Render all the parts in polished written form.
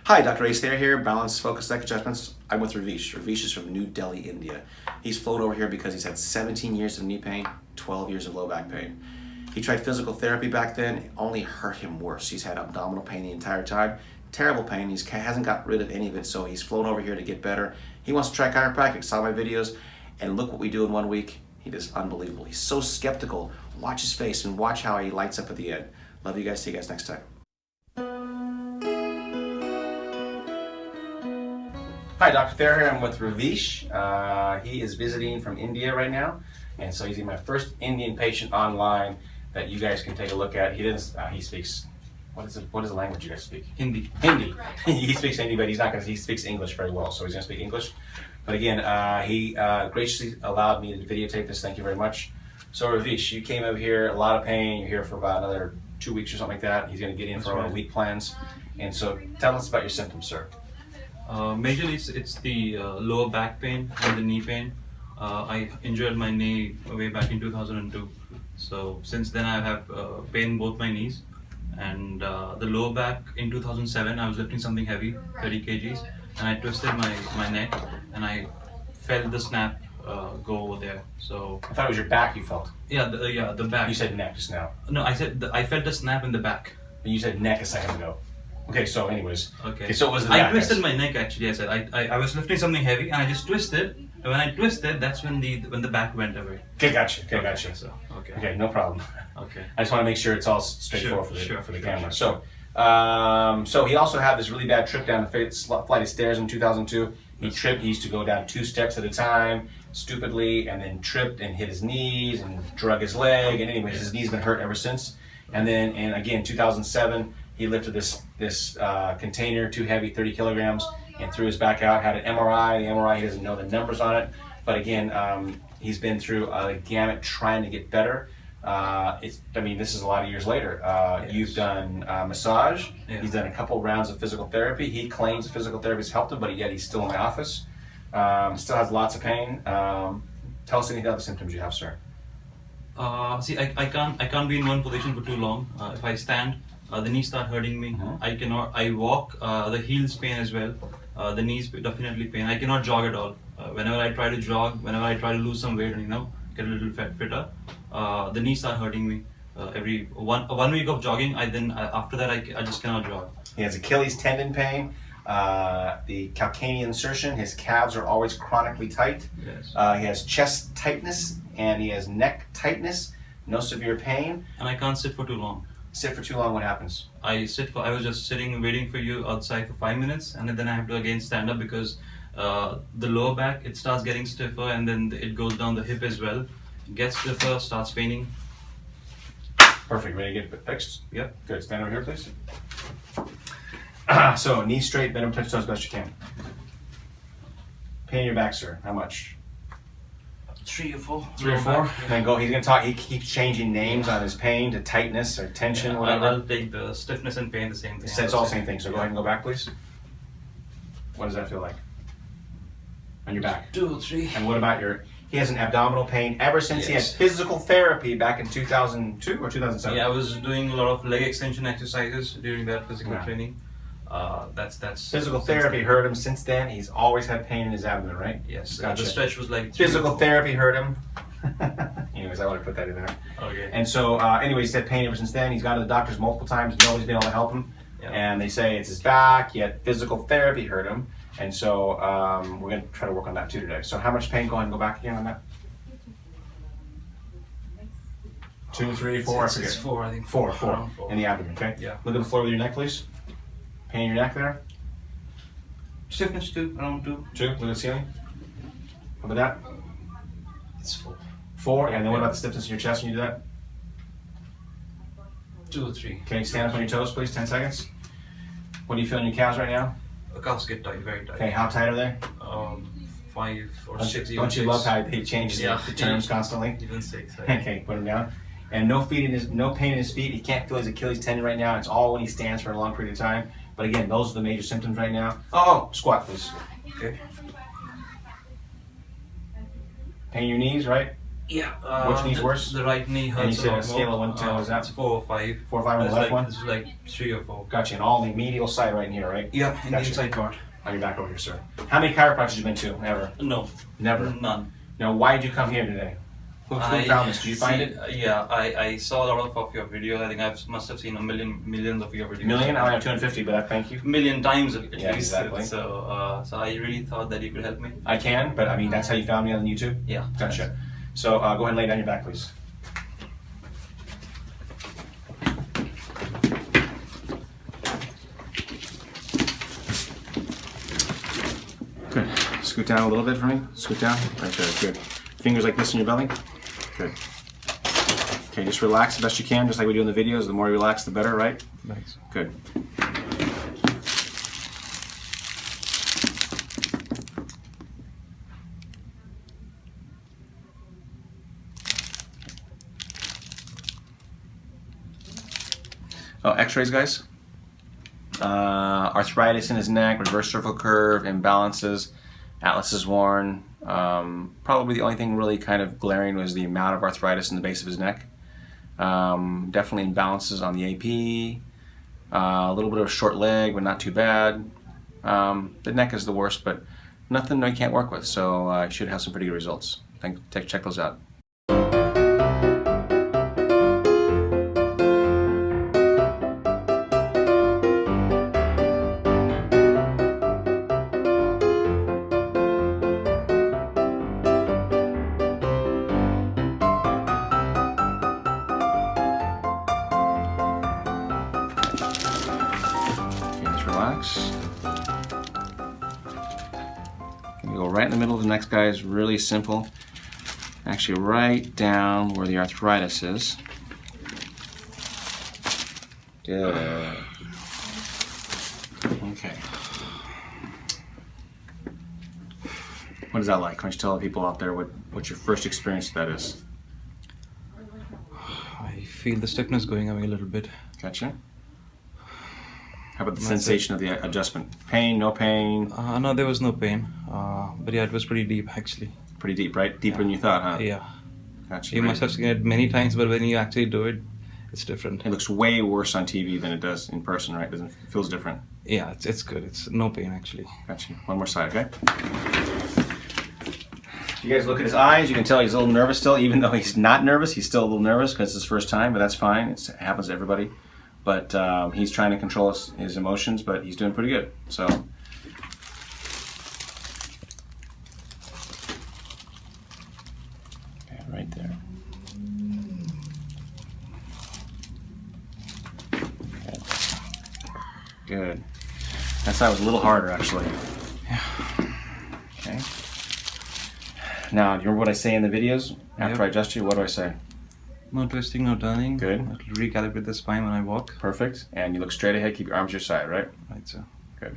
Hi, Dr. Ace Thayer here, Balanced Focus Neck Adjustments. I'm with Ravish. Ravish is from New Delhi, India. He's flown over here because he's had 17 years of knee pain, 12 years of low back pain. He tried physical therapy back then, it only hurt him worse. He's had abdominal pain the entire time, terrible pain. He hasn't got rid of any of it, so he's flown over here to get better. He wants to try chiropractic, saw my videos, and look what we do in 1 week. He does unbelievable. He's so skeptical. Watch his face and watch how he lights up at the end. Love you guys. See you guys next time. Hi, Dr. Thayer here. I'm with Ravish. He is visiting from India right now, and so he's my first Indian patient online that you guys can take a look at. He doesn't. He speaks. What is the language you guys speak? Hindi. Hindi. He speaks Hindi, but he's not going to. He speaks English very well, so he's going to speak English. But again, he graciously allowed me to videotape this. Thank you very much. So Ravish, you came over here, a lot of pain. You're here for about another 2 weeks or something like that. He's going to get in for our week plans, and so tell us about your symptoms, sir. Majorly, it's the lower back pain and the knee pain. I injured my knee way back in 2002. So since then I have pain in both my knees. And the lower back in 2007, I was lifting something heavy, 30 kgs, and I twisted my neck and I felt the snap go over there. So I thought it was your back you felt. Yeah, the back. You said neck just now. No, I said I felt a snap in the back. And you said neck a second ago. Okay, so anyways. Okay. So it was the I back, twisted my neck actually. I said I was lifting something heavy and I just twisted. And when I twisted, that's when the back went away. Okay, gotcha. Okay, gotcha. So okay, no problem. Okay. I just want to make sure it's all straightforward for the camera. Sure. So he also had this really bad trip down the flight of stairs in 2002. He tripped. He used to go down 2 steps at a time, stupidly, and then tripped and hit his knees and drug his leg. And anyways, his knee's been hurt ever since. And then, and again, 2007, he lifted this container, too heavy, 30 kilograms, and threw his back out. Had an MRI. The MRI, he doesn't know the numbers on it, but again, he's been through a gamut trying to get better. I mean, this is a lot of years later. Yes. You've done massage. Yeah. He's done a couple rounds of physical therapy. He claims physical therapy has helped him, but yet he's still in my office. Still has lots of pain. Tell us any other symptoms you have, sir. See, I can't be in one position for too long. If I stand, the knees start hurting me. I walk, the heels pain as well. The knees definitely pain. I cannot jog at all. Whenever I try to jog, whenever I try to lose some weight and get a little fitter, the knees start hurting me. Every one week of jogging, after that I just cannot jog. He has Achilles tendon pain, the calcaneal insertion. His calves are always chronically tight. Yes. He has chest tightness and he has neck tightness. No severe pain. And I can't sit for too long. Sit for too long, what happens? I was just sitting waiting for you outside for 5 minutes, and then I have to again stand up because the lower back, it starts getting stiffer, and then it goes down the hip as well. It gets stiffer, starts paining. Perfect, ready to get it fixed? Yep. Good, stand over here please. So, knee straight, bend over, touch toes as best you can. Pain in your back, sir, how much? 3 or 4. 3 or 4? And then go, he's going to talk, he keeps changing names on his pain to tightness or tension, Yeah, whatever. I'll take the stiffness and pain, the same thing. It's all the same thing, so go ahead and go back please. What does that feel like? On your back? 2 or 3. And what about he has an abdominal pain ever since he had physical therapy back in 2002 or 2007? Yeah, I was doing a lot of leg extension exercises during that physical training. That's Physical therapy hurt him since then. He's always had pain in his abdomen, right? Yes. Gotcha. The stretch was like 3 Physical or 4. therapy hurt him. Anyways, I want to put that in there. Okay. And so, anyways, he's had pain ever since then. He's gone to the doctors multiple times. Nobody's been able to help him. Yeah. And they say it's his back, yet physical therapy hurt him. And so, we're going to try to work on that too today. So how much pain? Go ahead and go back again on that. 2, 3, 4, I forget. It's 4, I think. 4 Around 4. in the abdomen, okay? Yeah. Look at the floor with your neck, please. Pain in your neck there. Stiffness 2, around 2. 2, look at the ceiling. How about that? It's 4. 4, and then what about the stiffness in your chest when you do that? 2 or 3. Okay, stand up on your toes, please, 10 seconds. What do you feel in your calves right now? The calves get tight, very tight. Okay, how tight are they? 5 or 6. Don't you love how he changes the terms constantly? Even 6. Okay, put him down. And no pain in his feet. He can't feel his Achilles tendon right now. It's all when he stands for a long period of time. But again, those are the major symptoms right now. Oh, squat, please. Okay. Pain in your knees, right? Yeah. Which knee's worse? The right knee hurts. And you said a a lot scale more. of 1 to 10, was that? It's 4 or 5. 4 or 5 on the left one? This is like 3 or 4. Gotcha. And all the medial side right in here, right? Yeah, in the Gotcha. inside part. On your back over here, sir. How many chiropractors have you been to? Ever? No. Never? None. Now, why did you come here today? Who found this? Did you find it? Yeah, I saw a lot of your videos. I think I must have seen millions of your videos. Million? I only have 250, but I thank you. Million times at Yeah, least. exactly. So I really thought that you could help me. I can, but I mean, that's how you found me on YouTube? Yeah. Gotcha. So go ahead and lay down your back, please. Good. Scoot down a little bit for me. Scoot down. Right there. Good. Fingers like this in your belly. Good. Okay, just relax the best you can, just like we do in the videos. The more you relax, the better, right? Thanks. Good. Oh, x-rays, guys. Arthritis in his neck, reverse cervical curve, imbalances, atlas is worn. Probably the only thing really kind of glaring was the amount of arthritis in the base of his neck. Definitely imbalances on the AP. A little bit of a short leg, but not too bad. The neck is the worst, but nothing I can't work with, so I should have some pretty good results. Check those out. Relax. You go right in the middle of the next guy. Is really simple. Actually, right down where the arthritis is. Good. Okay. What is that like? Why don't you tell the people out there what your first experience with that is? I feel the stiffness going away a little bit. Gotcha. How about the sensation of the adjustment? Pain, no pain? No, there was no pain. But yeah, it was pretty deep actually. Pretty deep, right? Deeper than you thought, huh? Yeah. Gotcha. You Right. must have seen it many times, but when you actually do it, it's different. It looks way worse on TV than it does in person, right? It feels different. Yeah, it's good. It's no pain actually. Gotcha. One more side, okay? If you guys look at his eyes, you can tell he's a little nervous still. Even though he's not nervous, he's still a little nervous because it's his first time, but that's fine. It happens to everybody. But he's trying to control his emotions, but he's doing pretty good. So, okay, right there. Good. That side was a little harder, actually. Okay. Now, do you remember what I say in the videos? After I adjust you, what do I say? No twisting, no turning. Good. It'll recalibrate the spine when I walk. Perfect. And you look straight ahead, keep your arms to your side, right? Right, so. Good.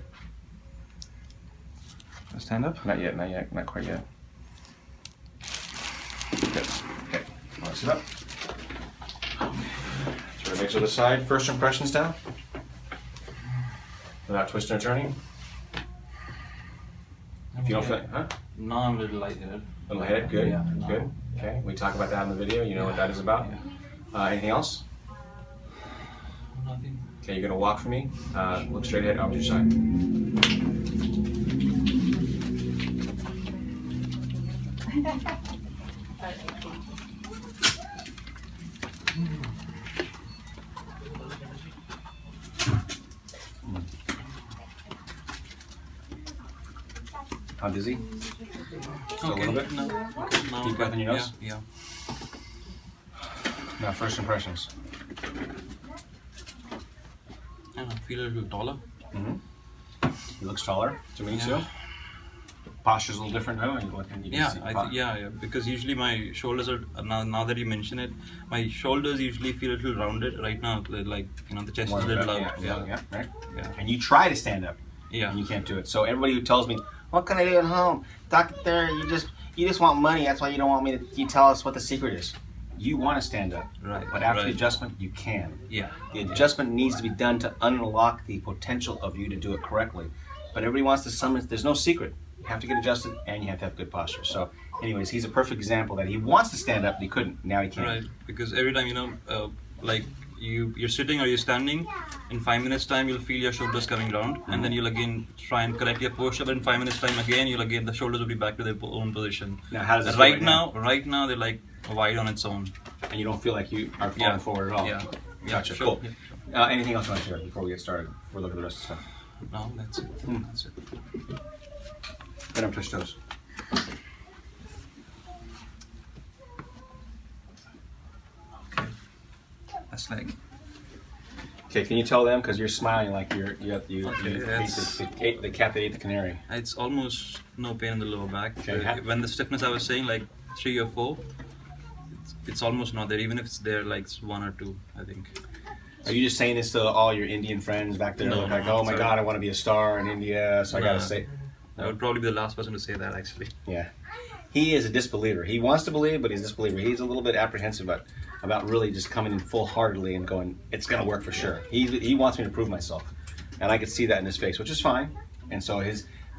Stand up? Not yet, not quite yet. Good. Okay. Want to sit up? So legs to the side. First impressions down. Without twisting or turning. If you don't feel, huh? No, I'm a little lightheaded. A little head, good, Yeah, no. good. Okay, we talk about that in the video. You know what that is about. Anything else? Nothing. Okay, you're gonna walk for me. Look straight ahead, arms to your side. How dizzy? Just a little bit? No. Okay, no. Deep breath in your nose? Yeah. Now, first impressions. I feel a little taller. He looks taller to me too. Posture's a little different now. Yeah, because usually my shoulders are now that you mention it, my shoulders usually feel a little rounded. Right now, like the chest is a little out. Yeah, right. Yeah. And you try to stand up, Yeah. and you can't do it. So everybody who tells me, "What can I do at home, doctor? You just want money. That's why you don't want me to. You tell us what the secret is. You want to stand up, Right. but after the Right. adjustment, you can. Yeah. The adjustment needs to be done to unlock the potential of you to do it correctly. But everybody wants to summon. There's no secret. You have to get adjusted, and you have to have good posture. So, anyways, he's a perfect example that he wants to stand up, but he couldn't. Now he can. Right, because every time, like you're sitting or you're standing, in 5 minutes time you'll feel your shoulders coming down, and then you'll again try and correct your posture, but in 5 minutes time again the shoulders will be back to their own position. Now, how does this right now? Right now they're like wide on its own. And you don't feel like you are falling forward at all? Yeah. Gotcha, sure. cool. Yeah, sure. Anything else you want to share before we get started? Before we look at the rest of the stuff? No, that's it. That's it. Get up, touch toes. Okay. That's like... Okay, can you tell them, because you're smiling like you ate the cat that ate the canary. It's almost no pain in the lower back. Okay. When the stiffness I was saying, like 3 or 4, it's almost not there. Even if it's there, like it's 1 or 2, I think. Are you just saying this to all your Indian friends back there? No, like, no, oh my God, I want to be a star in India, so I gotta say. I would probably be the last person to say that, actually. Yeah, he is a disbeliever. He wants to believe, but he's a disbeliever. He's a little bit apprehensive about really just coming in full-heartedly and going, it's gonna work for sure. He wants me to prove myself, and I could see that in his face, which is fine. And so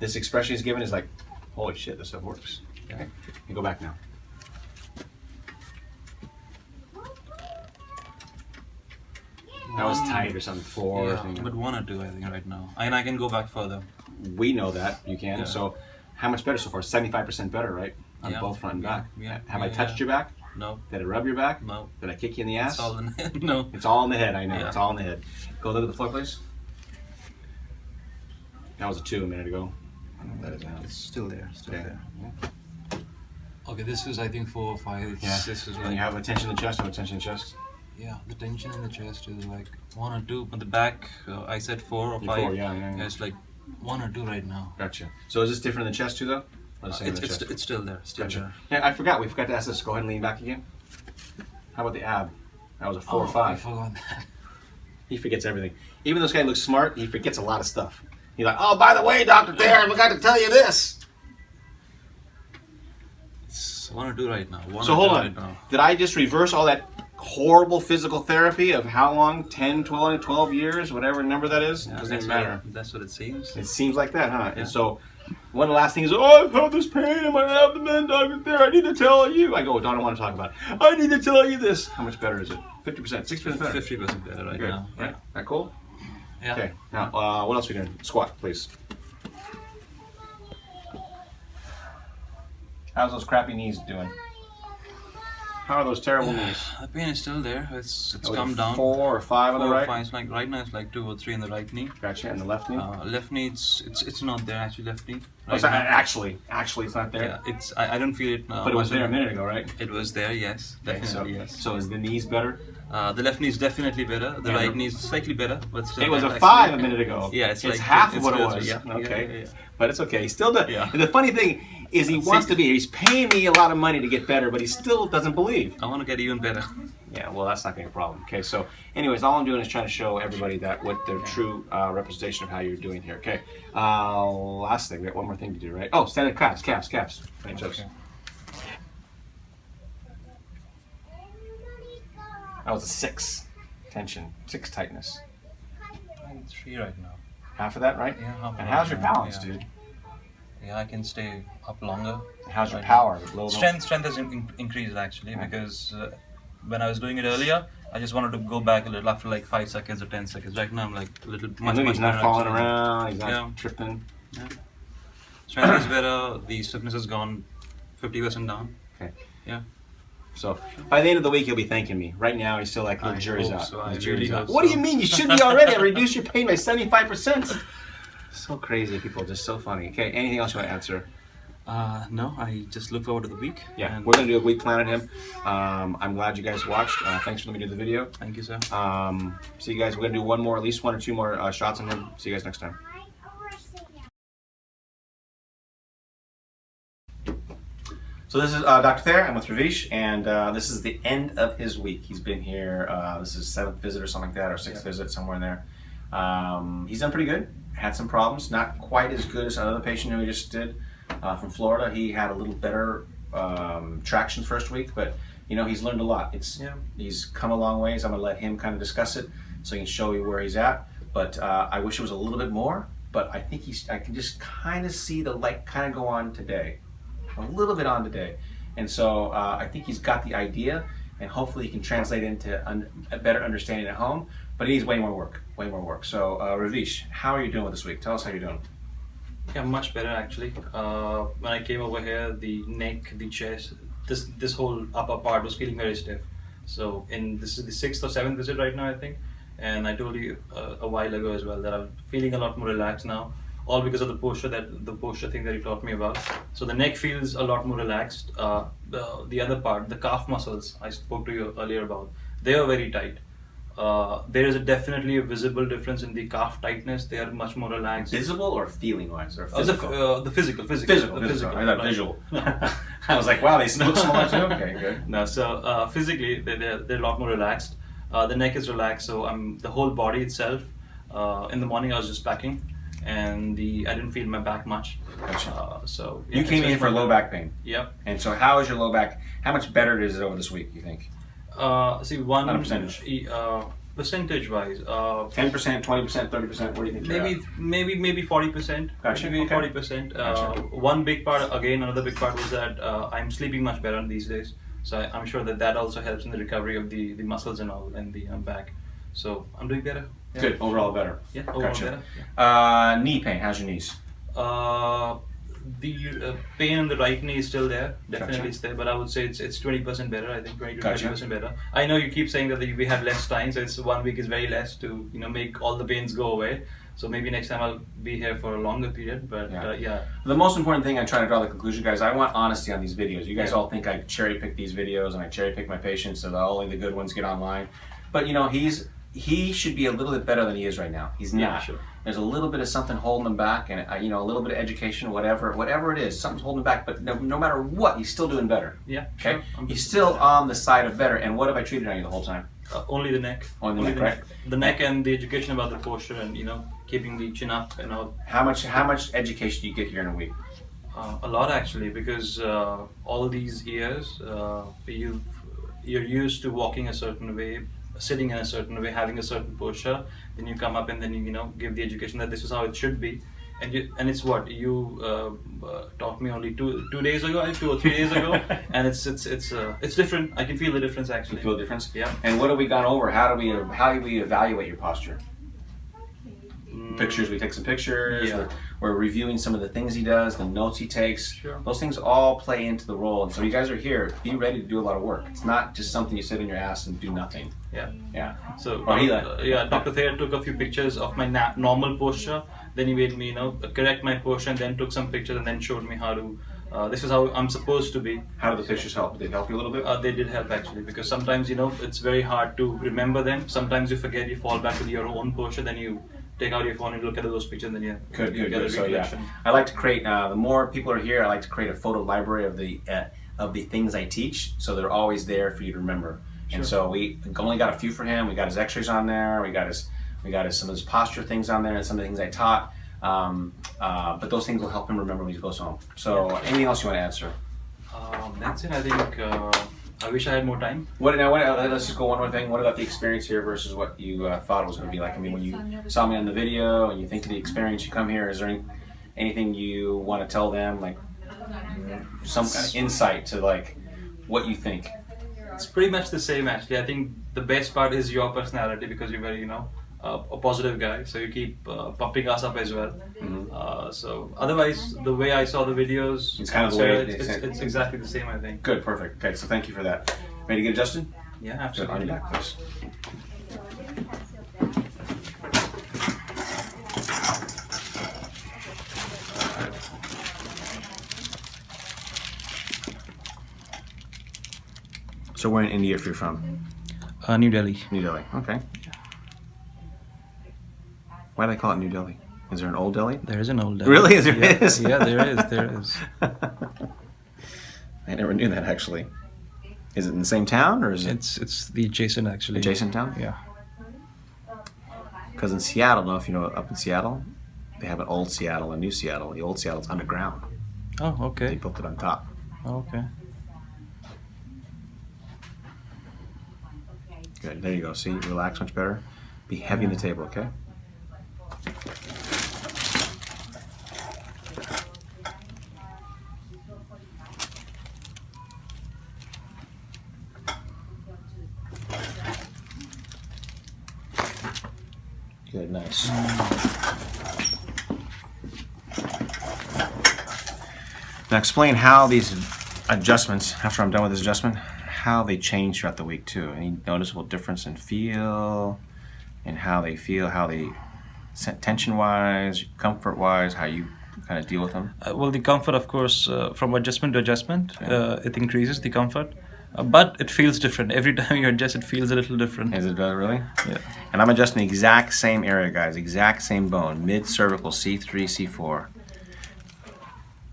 this expression he's given is like, holy shit, this stuff works. Okay, you go back now. That was tight or something, 4. Yeah, but 1 or 2, I think, right now. And I can go back further. We know that you can. Yeah. So, how much better so far? 75% better, right? On Yeah. both front and back. Yeah. Have I touched your back? No. Did I rub your back? No. Did I kick you in the ass? It's all in No. It's all in the head. I know. Yeah. It's all in the head. Go look at the floor, please. That was a 2 a minute ago. I know that is now. It's still there. Still Okay. there. Yeah. Okay, this is I think 4 or 5. Yeah. This is And like you have a tension in the chest. Have a tension in the chest. yeah, the tension in the chest is like 1 or 2. But the back, I said 4 or 5. 4, yeah. It's like 1 or 2 right now. Gotcha. So is this different in the chest too, though? Or the same in the chest? It's still there. Still Gotcha. there. Yeah, I forgot. We forgot to ask this. Go ahead and lean back again. How about the ab? That was a 4 or 5. I forgot that. He forgets everything. Even though this guy looks smart, he forgets a lot of stuff. He's like, oh, by the way, Dr. Thayer, I forgot to tell you this. It's 1 or 2 right now. So hold on. Right now. Did I just reverse all that horrible physical therapy of how long? 10, 12 years? Whatever number that is? Yeah, Doesn't even matter. That's what it seems. It seems like that, huh? Yeah. And so one of the last things is, oh, I've had this pain in my abdomen, Dr. Thayer. I need to tell you. I go, don't want to talk about it. I need to tell you this. How much better is it? 50%, 60% better. 50% better right Good. now. Right. Yeah. That cool? Yeah. Okay. Now, what else are we doing? Squat, please. How's those crappy knees doing? How are those terrible knees? The pain is still there. It's Oh, come down. 4 or 5 on the 4 or right? 5. It's like right now it's like 2 or 3 in the right knee. Gotcha. And the left knee? Left knee, it's not there actually. Left knee. Oh, so actually, it's not there. Yeah, I don't feel it now. But it was there a minute ago, right? It was there, yes, definitely, yes. So is the knees better? The left knee is definitely better. The Yeah, right knee is slightly better, but still. It was a better, 5 actually. a minute ago. Yeah, it's like half of it's what it closer, was. yeah. Okay. Yeah. But it's okay. He still does. Yeah. And the funny thing is, he wants to be here. He's paying me a lot of money to get better, but he still doesn't believe. I want to get even better. Yeah, well, that's not going to be a problem. Okay, so anyways, all I'm doing is trying to show everybody that what the true representation of how you're doing here. Okay, last thing, we got one more thing to do, right? Oh, standing calves. Right, Okay. That was a 6 tension, 6 tightness. 3 right now. Half of that, right? Yeah, half of And that, how's your yeah. balance, Yeah. dude? Yeah, I can stay up longer. How's your Right power? now. Strength has increased actually because when I was doing it earlier, I just wanted to go back a little after like 5 seconds or 10 seconds. Right now I'm like a little much. He's not better, falling actually. around. He's not Yeah. tripping. Yeah. Strength is better. The stiffness has gone 50% down. Okay. Yeah. So by the end of the week, he'll be thanking me. Right now, he's still like, the I jury's hope out. so. I The jury's really out. hope What do so. you mean? You should be already. I reduced your pain by 75%. So crazy, people. Just so funny. Okay, anything else you want to add, sir? No, I just look forward to the week. Yeah, and we're going to do a week plan on him. I'm glad you guys watched. Thanks for letting me do the video. Thank you, sir. See you guys. We're going to do one more, at least 1 or 2 more shots on him. See you guys next time. So this is Dr. Thayer. I'm with Ravish, and this is the end of his week. He's been here. This is 7th visit or something like that, or 6th visit, somewhere in there. He's done pretty good. Had some problems. Not quite as good as another patient who we just did from Florida. He had a little better traction first week, but you know, he's learned a lot. He's come a long ways. I'm going to let him kind of discuss it so he can show you where he's at. But I wish it was a little bit more. but I think I can just kind of see the light kind of go on today, a little bit on today. And so I think he's got the idea, and hopefully he can translate into a better understanding at home, but he needs way more work. So Ravish, how are you doing with this week? Tell us how you're doing. Yeah, much better actually. When I came over here, the neck, the chest, this whole upper part was feeling very stiff. So this is the 6th or 7th visit right now, I think. And I told you a while ago as well that I'm feeling a lot more relaxed now, all because of the posture thing that you taught me about. So the neck feels a lot more relaxed. The other part, the calf muscles I spoke to you earlier about, they are very tight. There is definitely a visible difference in the calf tightness. They are much more relaxed. Visible or feeling wise or physical? The physical. I thought visual. I was like, wow, they look smaller too. Okay, good. No, so physically they're a lot more relaxed. The neck is relaxed, so the whole body itself. In the morning I was just packing, and I didn't feel my back much. Gotcha. So you came in for low back pain. Yep. And so how is your low back? How much better is it over this week, you think? See, one on a percentage. Percentage wise, 10%, 20%, 30%. What do you think? Maybe 40%. Gotcha. Maybe Okay. 40%. Gotcha. One big part, another big part was that I'm sleeping much better these days. So I'm sure that also helps in the recovery of the muscles and all and the back. So I'm doing better. Yeah. Good. Overall better. Yeah, overall Gotcha. better. Yeah. Knee pain. How's your knees? The pain in the right knee is still there, definitely Gotcha. it's there, but I would say it's 20% better. I think 20 to Gotcha. 30% better. I know you keep saying that we have less time, so it's 1 week is very less to make all the pains go away. So maybe next time I'll be here for a longer period. But yeah. The most important thing, I try to draw the conclusion, guys. I want honesty on these videos. You guys all think I cherry pick these videos and I cherry pick my patients so that only the good ones get online. But he should be a little bit better than he is right now. He's not. Yeah, sure. There's a little bit of something holding him back, and a little bit of education, whatever it is, something's holding him back. But no matter what, he's still doing better. Yeah. Okay. Sure. He's still on the side of better. And what have I treated on you the whole time? Only the neck. Only the neck, right? The neck and the education about the posture and keeping the chin up and all. How much education do you get here in a week? A lot actually, because all these years you're used to walking a certain way, sitting in a certain way, having a certain posture. Then you come up and then you give the education that this is how it should be. And it's what you taught me only two or 3 days ago, and it's different. I can feel the difference actually. You feel the difference? Yeah. And what have we gone over? How do we evaluate your posture? Pictures. We take some pictures. Yeah. We're reviewing some of the things he does, the notes he takes. Sure. Those things all play into the role. And so you guys are here. Be ready to do a lot of work. It's not just something you sit on your ass and do nothing. Yeah. Yeah. So Dr. Thayer took a few pictures of my normal posture. Then he made me correct my posture, and then took some pictures and then showed me how to. This is how I'm supposed to be. How do the pictures help? Did they help you a little bit? They did help actually, because sometimes it's very hard to remember them. Sometimes you forget, you fall back to your own posture, then you take out your phone and look at those pictures, and then you get a So recollection. I like to create. The more people are here, I like to create a photo library of the things I teach, so they're always there for you to remember. Sure. And so we only got a few for him. We got his X-rays on there. We got some of his posture things on there, and some of the things I taught. But those things will help him remember when he goes home. So anything else you want to answer? That's it. I think I wish I had more time. Let's just go one more thing. What about the experience here versus what you thought it was going to be like? I mean, when you saw me on the video and you think of the experience, you come here. Is there anything you want to tell them, like some kind of insight to like what you think? It's pretty much the same actually. I think the best part is your personality, because you're very a positive guy, so you keep pumping us up as well. Mm-hmm. So otherwise, the way I saw the videos, It's kind of the way it's exactly the same, I think. Good, perfect. Okay, so thank you for that. Ready to get adjusted? Yeah, Good, absolutely. on your back, please. So where in India if you're from? New Delhi. New Delhi, okay. Why do they call it New Delhi? Is there an old Delhi? There is an old Delhi. Really? There is? Yeah, there is. I never knew that actually. Is it in the same town or is it It's the adjacent actually. adjacent town? Yeah. Because in Seattle, I don't know if you know, up in Seattle, they have an old Seattle and new Seattle. The old Seattle's underground. Oh, They okay. built it on top. Okay. Good. There you go. See, relax much better. Be heavy on the table, okay? Nice. Now explain how these adjustments, after I'm done with this adjustment, how they change throughout the week too. Any noticeable difference in feel, in how they feel, how they tension-wise, comfort-wise, how you kind of deal with them? Well, the comfort, of course, from adjustment to adjustment, it increases the comfort. But it feels different. Every time you adjust, it feels a little different. Is it really? Yeah. And I'm adjusting the exact same area, guys. Exact same bone. Mid-cervical, C3, C4.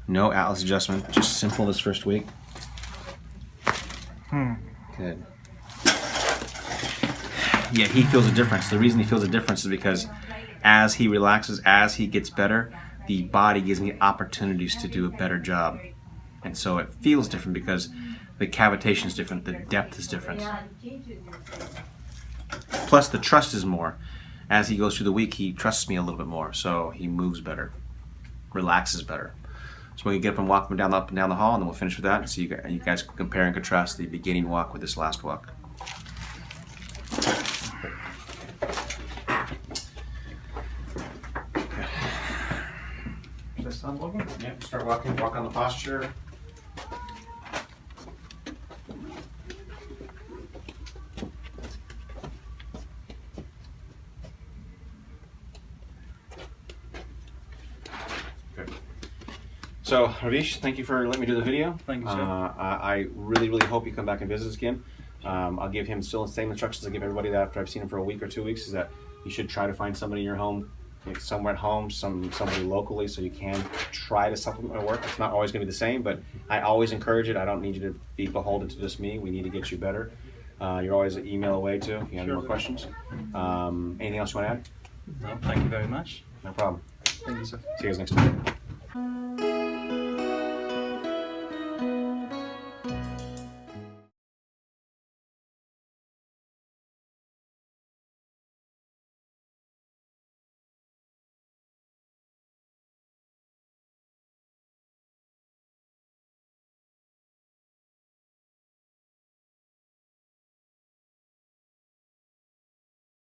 No atlas adjustment. Just simple this first week. Good. Yeah, he feels a difference. The reason he feels a difference is because as he relaxes, as he gets better, the body gives me opportunities to do a better job. And so it feels different because the cavitation is different, the depth is different. Plus the trust is more. As he goes through the week, he trusts me a little bit more, so he moves better, relaxes better. So we can get up and walk him up and down the hall, and then we'll finish with that, and so you guys can compare and contrast the beginning walk with this last walk. Should I start walking? Yep, start walking, walk on the posture. So, Ravish, thank you for letting me do the video. Thank you, sir. I really, really hope you come back and visit us again. I'll give him still the same instructions I give everybody that after I've seen him for a week or 2 weeks, is that you should try to find somebody in your home, like somewhere at home, somebody locally, so you can try to supplement my work. It's not always going to be the same, but I always encourage it. I don't need you to be beholden to just me. We need to get you better. You're always an email away, too, if you have any more questions. Anything else you want to add? No, thank you very much. No problem. Thank you, sir. See you guys next time.